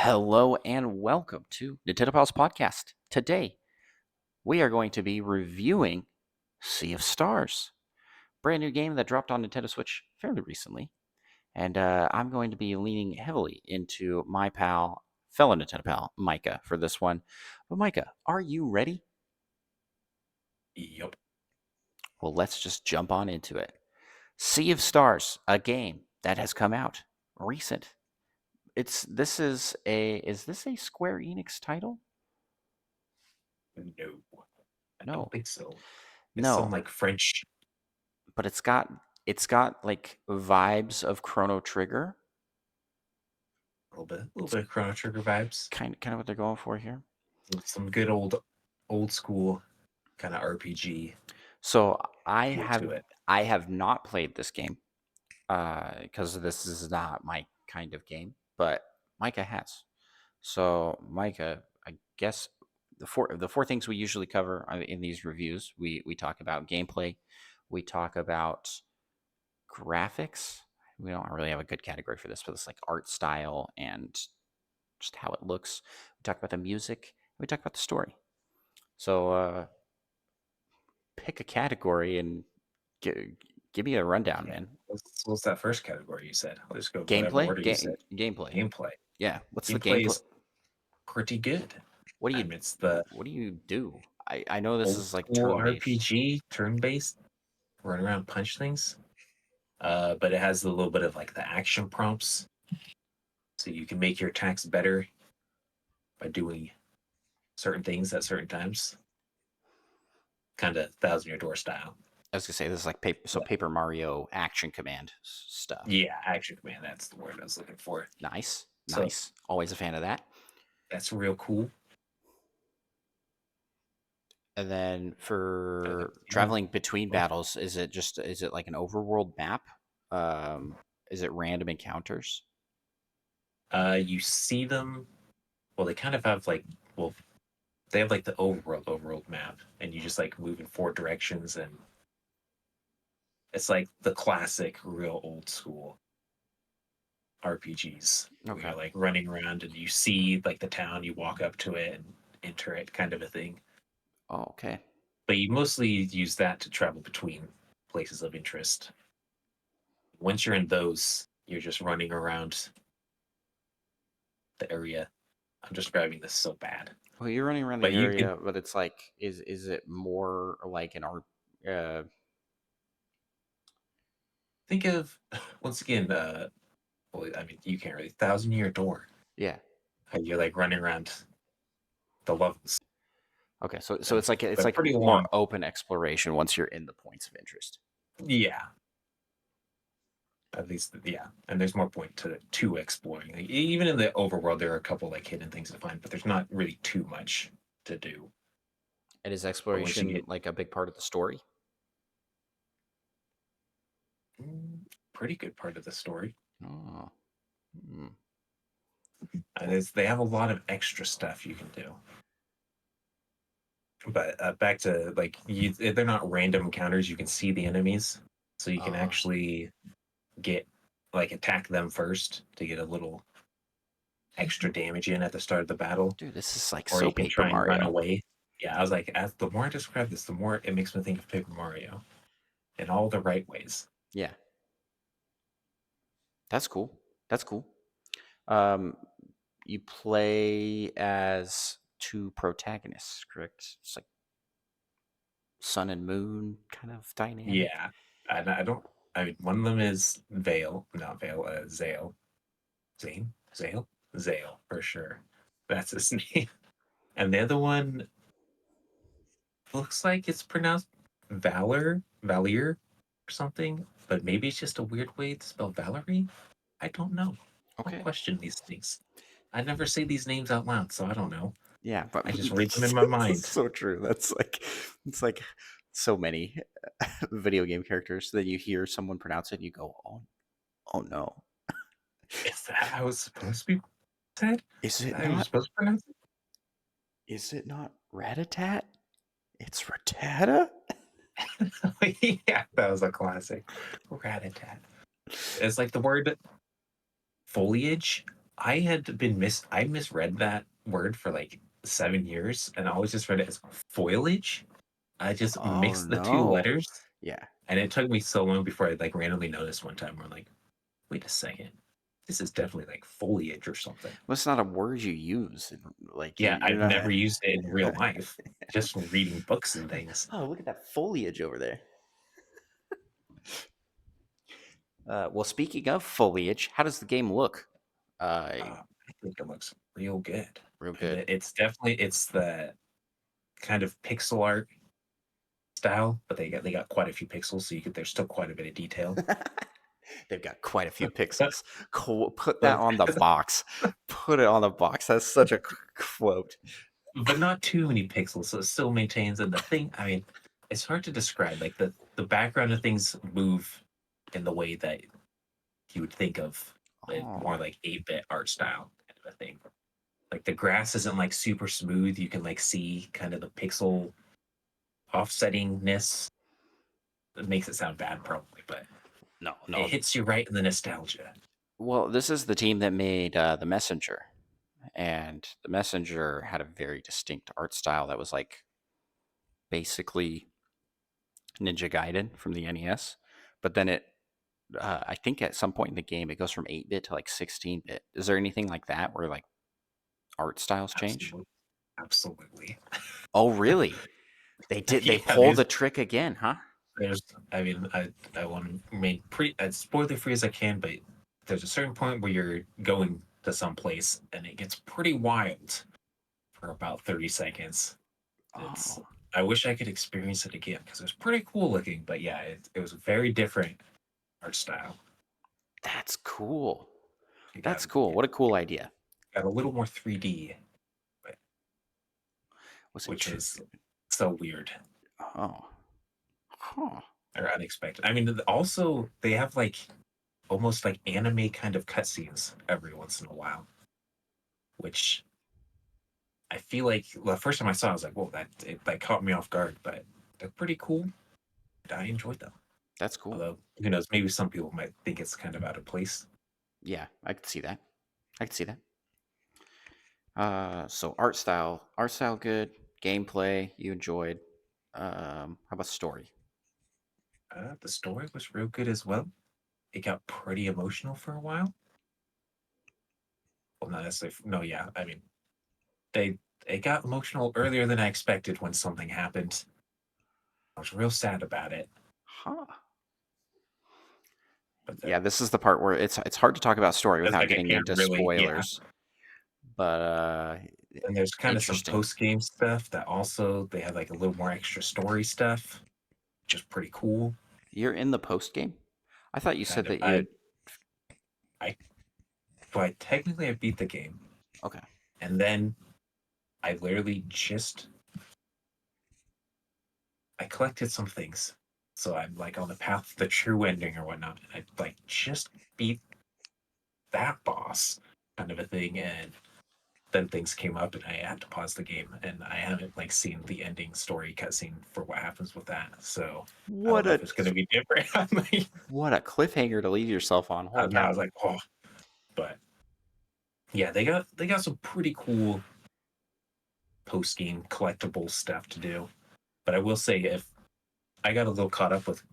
Hello and welcome to Nintendo Pals Podcast. Today, we are going to be reviewing Sea of Stars, brand new game that dropped on Nintendo Switch fairly recently. And I'm going to be leaning heavily into my fellow Nintendo pal, Micah, for this one. But Micah, are you ready? Yep. Well, let's just jump on into it. Sea of Stars, a game that has come out recent. Is this a Square Enix title? No, I don't No. think so. It's some No. like French, But it's got like vibes of Chrono Trigger, a little bit of Chrono Trigger vibes. kind of what they're going for here. Some good old school kind of RPG So I feel have to it. I have not played this game because this is not my kind of game, but Micah has. So Micah, I guess the four things we usually cover in these reviews, we talk about gameplay, we talk about graphics. We don't really have a good category for this, but it's like art style and just how it looks. We talk about the music. We talk about the story. So pick a category and give me a rundown, Yeah. man. What's that first category you said? I'll just go whatever Gameplay, order you said. gameplay. Gameplay. Yeah. What's the Gameplay gameplay? is pretty good. What do I you mean, it's the what do you do? I know this old is like school turn based. RPG, turn-based, run around, punch things. But it has a little bit of like the action prompts, so you can make your attacks better by doing certain things at certain times. Kind of Thousand Year Door style. I was gonna say this is like Paper Mario Action Command stuff. Yeah, Action Command, that's the word I was looking for. Nice, So nice. Always a fan of that. that's real cool. And then And for you have traveling between battles, is it like an overworld map? Is it random encounters? you see them. Well, they kind of have like well, they have like the overworld map, and you just like move in four directions, and it's like the classic, real old school RPGs where Okay. you're like running around and you see like the town, you walk up to it and enter it, kind of a thing. Oh, okay. But you mostly use that to travel between places of interest. Once you're in those, you're just running around the area. I'm describing this so bad, Well, you're running around the but you could area, but it's like, is it more like an art? think of once again. Well, I mean, you can't really Thousand Year Door. Yeah. How you're like running around the levels, Okay. So and it's they're like pretty more long. open exploration once you're in the points of interest. Yeah, at least yeah. And there's more point to exploring. Like, even in the overworld, there are a couple like hidden things to find, but there's not really too much to do. And is But once you exploration get like a big part of the story? pretty good part of the story, Oh. Hmm. and they have a lot of extra stuff you can do. But back to like they're not random encounters. You can see the enemies, so you can Uh, actually get like attack them first to get a little extra damage in at the start of the battle, dude, this is like or so you can Paper try and run Mario. away. Yeah, I was like, as the more I describe this, the more it makes me think of Paper Mario in all the right ways. Yeah. That's cool. That's cool. Um, you play as two protagonists, correct? It's like sun and moon kind of dynamic. Yeah, and I don't. I mean, one of them is Vale, not Vale, Zale, Zane, Zale, Zale for sure. That's his name. And the other one looks like it's pronounced Valier or something, but maybe it's just a weird way to spell Valerie. I don't know. Don't Okay. question these things. I never say these names out loud, so I don't know. Yeah, but I just read them in it's my mind. so true. It's like so many video game characters. Then you hear someone pronounce it, and you go, oh no, Is that how it's supposed to be said? is Is that it how you're not? supposed to pronounce Is it not Ratatat? It's Ratata. it? Yeah, that was a classic. Rat-a-tat. It's like the word foliage. I misread that word for like 7 years, and I always just read it as foliage. I just Oh mixed the two no. letters, Yeah. and it took me so long before I like randomly noticed one time. Where I'm like, wait a second, this is definitely like foliage or something. Well, it's not a word you use. Like Yeah, you're I've never not. used it in real life, just from reading books and things. Oh, look at that foliage over there. Well, speaking of foliage, how does the game look? Uh, I think it looks real good. Real And good. it's the kind of pixel art style, but they got quite a few pixels, so there's still quite a bit of detail. They've got quite a few pixels. Cool. Put that But on the box. Put it on the box. That's such a quote. but not too many pixels, so it still maintains. And the thing, I mean, it's hard to describe. Like the background of things move in the way that you would think of more Oh, like 8-bit art style kind of a thing. Like the grass isn't like super smooth. You can like see kind of the pixel offsettingness. It makes it sound bad, probably, but no, it no. hits you right in the nostalgia. Well, this is the team that made The Messenger. And The Messenger had a very distinct art style that was like basically Ninja Gaiden from the NES. But then I think at some point in the game, it goes from 8-bit to like 16-bit. Is there anything like that where like art styles change? Absolutely, absolutely. Oh, really? They did. They Yeah, pulled the trick again, huh? there's. I mean, I want to remain pretty as spoiler free as I can, but there's a certain point where you're going to some place and it gets pretty wild for about 30 seconds. It's. Oh, I wish I could experience it again because it was pretty cool looking, but yeah, it was a very different art style. that's cool. It got That's cool. it What a cool idea. got a little more 3D, but Was it which true? is so weird Oh, huh. or unexpected. I mean, also they have like almost like anime kind of cutscenes every once in a while, which I feel like the first time I saw, I was like, "Whoa, that caught me off guard." But they're pretty cool. I enjoyed them. That's cool. Although, who knows? Maybe some people might think it's kind of out of place. Yeah, I could see that. I could see that. So art style good. Gameplay you enjoyed. How about story? The story was real good as well. It got pretty emotional for a while. Well, not necessarily. No, yeah. I mean, they it got emotional earlier than I expected when something happened. I was real sad about it, Huh. but Yeah, this is the part where it's hard to talk about story that's without like I getting can't into really. Yeah. spoilers. But And there's kind of some interesting. post game stuff that also they had like a little more extra story stuff, which is pretty cool. You're in the post game? I thought you said Kind of. that you had. I, but technically I beat the game, Okay. and then I literally just I collected some things, so I'm like on the path to the true ending or whatnot, and I like just beat that boss, kind of a thing, and then things came up, and I had to pause the game, and I haven't like seen the ending story cutscene for what happens with that, so I don't What know if a it's gonna be different. I'm like, what a cliffhanger to leave yourself on. Holy now I cow. was like, oh, but yeah, they got some pretty cool post game collectible stuff to do. But I will say, if I got a little caught up with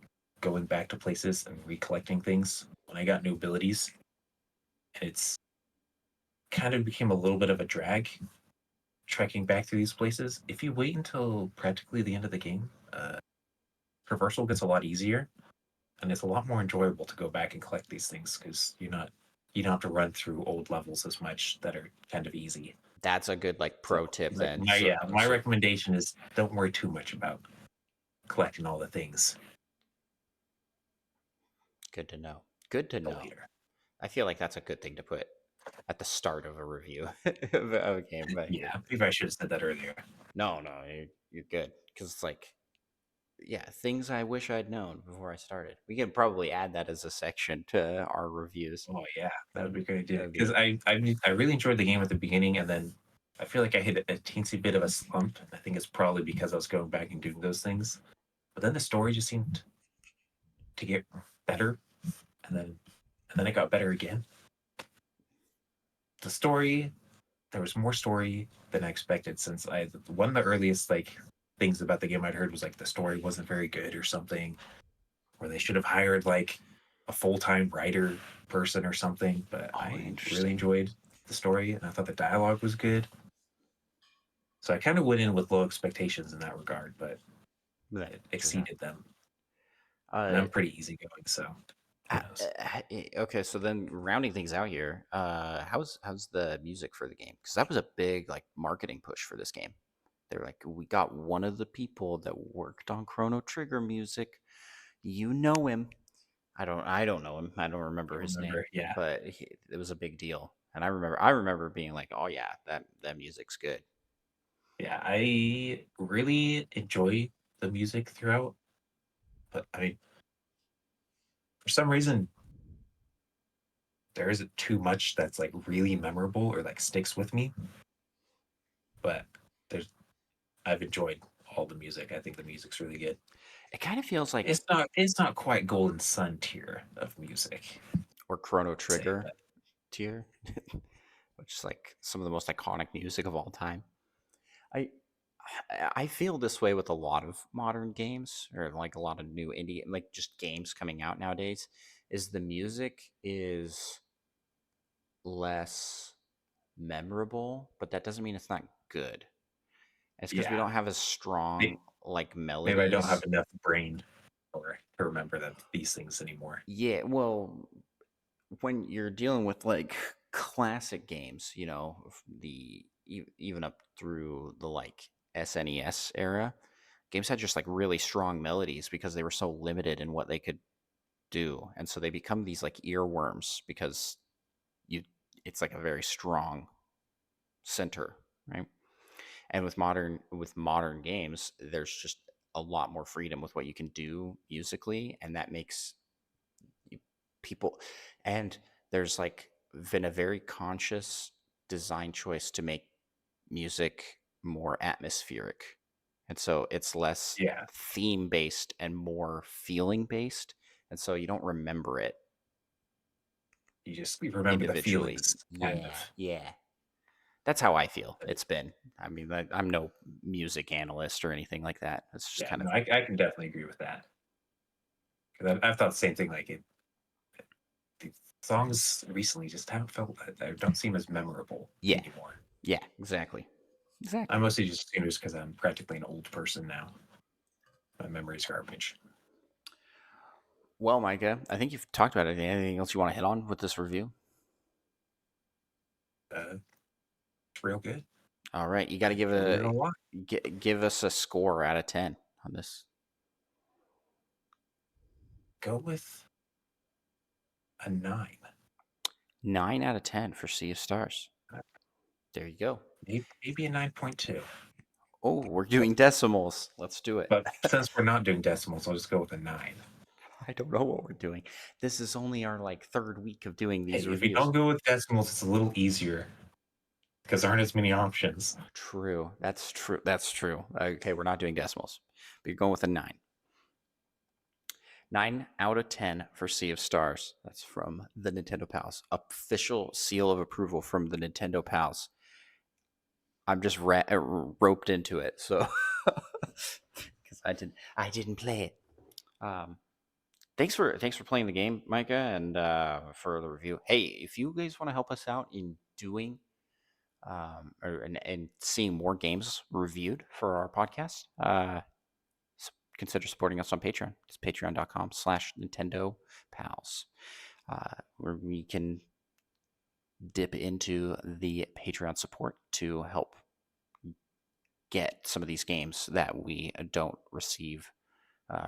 going back to places and recollecting things when I got new abilities, and it's kind of became a little bit of a drag trekking back through these places. If you wait until practically the end of the game, traversal gets a lot easier, and it's a lot more enjoyable to go back and collect these things because you don't have to run through old levels as much that are kind of easy. That's a good like So pro tip like then. my So yeah, my recommendation is don't worry too much about collecting all the things good to know. Good to till know. later. I feel like that's a good thing to put at the start of a review of a game. But Yeah, maybe I should have said that earlier. no, no, you're good because it's like yeah, things I wish I'd known before I started. We could probably add that as a section to our reviews. Oh yeah, that would be great That idea. would Because be I really enjoyed the game at the beginning, and then I feel like I hit a teensy bit of a slump. I think it's probably because I was going back and doing those things. But then the story just seemed to get better, and then it got better again. the story, there was more story than I expected. Since I one of the earliest like things about the game I'd heard was like the story wasn't very good or something, or they should have hired like a full-time writer person or something. But Oh, I really interesting. enjoyed the story, and I thought the dialogue was good. So I kind of went in with low expectations in that regard, but That it does not. exceeded them. And Uh, I'm pretty easygoing, so who knows? okay, so then rounding things out here, how's the music for the game? Because that was a big like marketing push for this game. They're like, we got one of the people that worked on Chrono Trigger music. You know him. I don't know him. I don't I remember his name, remember, yeah, but it was a big deal. And I remember being like, oh yeah, that music's good. yeah. I really enjoy the music throughout, but I mean, for some reason, there isn't too much that's like really memorable or like sticks with me. But there's I've enjoyed all the music. I think the music's really good. It kind of feels like It's not quite Golden Sun tier of music, or Chrono I'd say, Trigger but tier, which is like some of the most iconic music of all time. I I feel this way with a lot of modern games or like a lot of new indie like just games coming out nowadays is the music is less memorable, but that doesn't mean it's not good. It's because we yeah, don't have as strong may- like maybe I don't have melodies. enough brain or to remember that these things anymore. Yeah, well, when you're dealing with like classic games, even up through the like SNES era, games had just like really strong melodies because they were so limited in what they could do, and so they become these like earworms because you it's like a very strong center, right? And with modern games, there's just a lot more freedom with what you can do musically, and that makes you- people and there's like been a very conscious design choice to make music more atmospheric, and so it's less Yeah, theme based and more feeling based, and so you don't remember it you just remember the individually. feelings, kind Yeah, of. yeah, that's how I feel it's been. I mean, I'm no music analyst or anything like that. It's just Yeah, kind no, of I can definitely agree with that. Because I've thought the same thing. Like the songs recently just haven't felt they don't seem as memorable yeah, anymore. yeah, exactly, I exactly. mostly just assume it's because I'm practically an old person now. My memory's garbage. Well, Micah, I think you've talked about it. Anything else you want to hit on with this review? It's real good. All right, you got I to enjoyed it a lot. give us a score out of 10 on this. Go with a 9. 9 out of 10 for Sea of Stars. There you go. Maybe a 9.2. Oh, we're But doing decimals. Let's do it. but since we're not doing decimals, I'll just go with a 9. I don't know what we're doing. This is only our like third week of doing Hey, these if you reviews. don't go with decimals, it's a little easier because there aren't as many options. True. That's true. That's true. Okay, we're not doing decimals. But you're going with a 9. 9 out of 10 for Sea of Stars. That's from the Nintendo Pals. Official seal of approval from the Nintendo Pals. I'm just roped into it, so because I didn't play it. Um, thanks for playing the game, Micah, and for the review. Hey, if you guys want to help us out in doing and seeing more games reviewed for our podcast, consider supporting us on Patreon. It's patreon.com/Nintendo Pals, where we can dip into the Patreon support to help get some of these games that we don't receive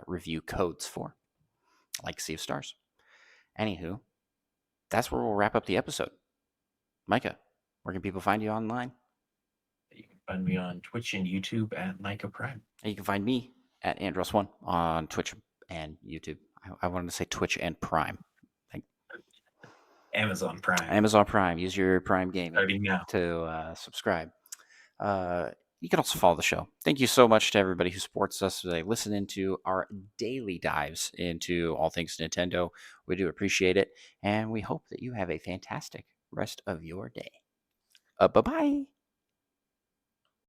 review codes for, like Sea of Stars. Anywho, that's where we'll wrap up the episode. Micah, where can people find you online? You can find me on Twitch and YouTube at Micah Prime. And you can find me at Andros1 on Twitch and YouTube. I wanted to say Twitch and Prime. Like Amazon Prime, Amazon Prime. Use your Prime Gaming starting now. to subscribe. Uh, you can also follow the show. Thank you so much to everybody who supports us today. Listen into our daily dives into all things Nintendo. We do appreciate it, and we hope that you have a fantastic rest of your day. Bye bye.